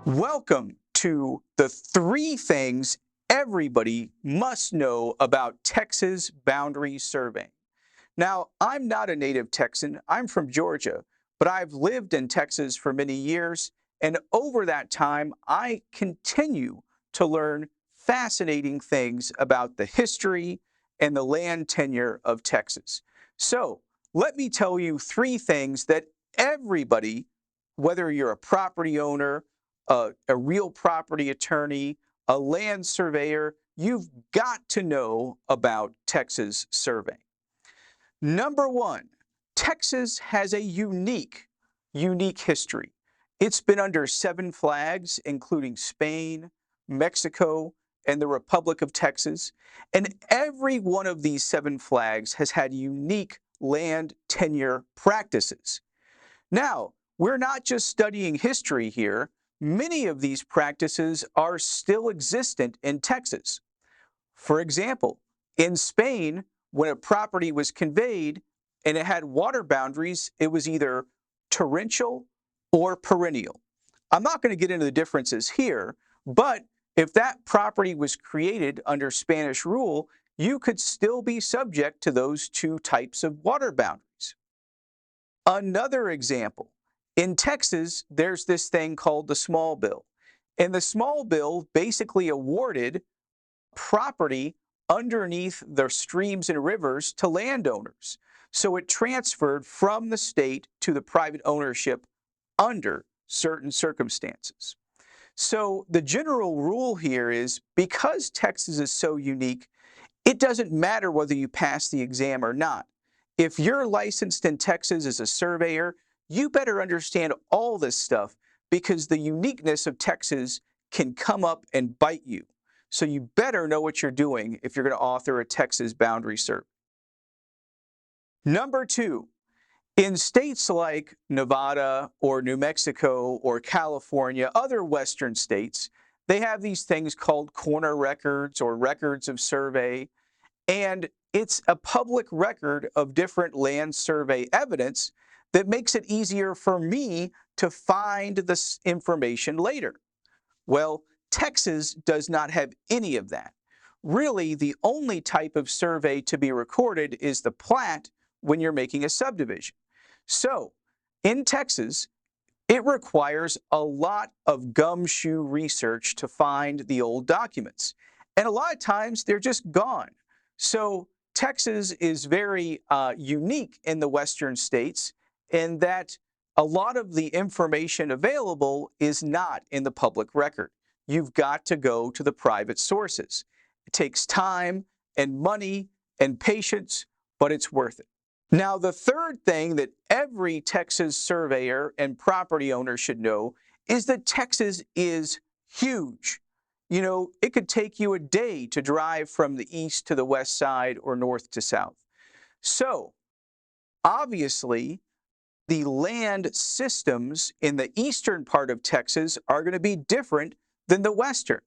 Welcome to the three things everybody must know about Texas boundary surveying. Now, I'm not a native Texan, I'm from Georgia, but I've lived in Texas for many years, and over that time, I continue to learn fascinating things about the history and the land tenure of Texas. So, let me tell you three things that everybody, whether you're a property owner, a real property attorney, a land surveyor, you've got to know about Texas surveying. Number one, Texas has a unique history. It's been under 7 flags, including Spain, Mexico, and the Republic of Texas. And every one of these 7 flags has had unique land tenure practices. Now, we're not just studying history here. Many of these practices are still existent in Texas. For example, in Spain, when a property was conveyed and it had water boundaries, it was either torrential or perennial. I'm not going to get into the differences here, but if that property was created under Spanish rule, you could still be subject to those two types of water boundaries. Another example, in Texas, there's this thing called the small bill. And the small bill basically awarded property underneath the streams and rivers to landowners. So it transferred from the state to the private ownership under certain circumstances. So the general rule here is because Texas is so unique, it doesn't matter whether you pass the exam or not. If you're licensed in Texas as a surveyor, you better understand all this stuff because the uniqueness of Texas can come up and bite you. So you better know what you're doing if you're going to author a Texas boundary survey. Number two, in states like Nevada or New Mexico or California, other western states, they have these things called corner records or records of survey. And it's a public record of different land survey evidence that makes it easier for me to find this information later. Well, Texas does not have any of that. Really, the only type of survey to be recorded is the plat when you're making a subdivision. So, in Texas, it requires a lot of gumshoe research to find the old documents. And a lot of times they're just gone. So Texas is very unique in the western states in that a lot of the information available is not in the public record. You've got to go to the private sources. It takes time and money and patience, but it's worth it. Now, the third thing that every Texas surveyor and property owner should know is that Texas is huge. You know, it could take you a day to drive from the east to the west side or north to south. So, obviously, the land systems in the eastern part of Texas are going to be different than the western.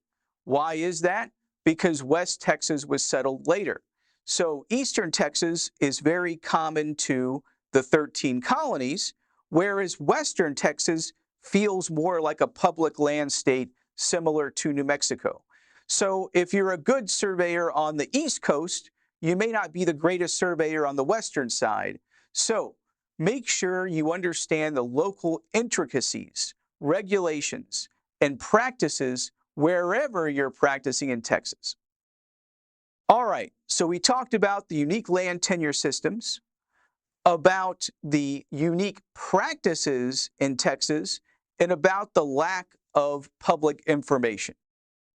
Why is that? Because West Texas was settled later. So eastern Texas is very common to the 13 colonies, whereas western Texas feels more like a public land state similar to New Mexico. So if you're a good surveyor on the East Coast, you may not be the greatest surveyor on the western side. So make sure you understand the local intricacies, regulations, and practices wherever you're practicing in Texas. All right, so we talked about the unique land tenure systems, about the unique practices in Texas, and about the lack of public information.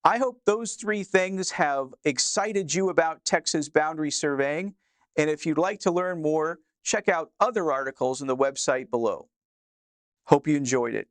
I hope those three things have excited you about Texas boundary surveying, and if you'd like to learn more, check out other articles on the website below. Hope you enjoyed it.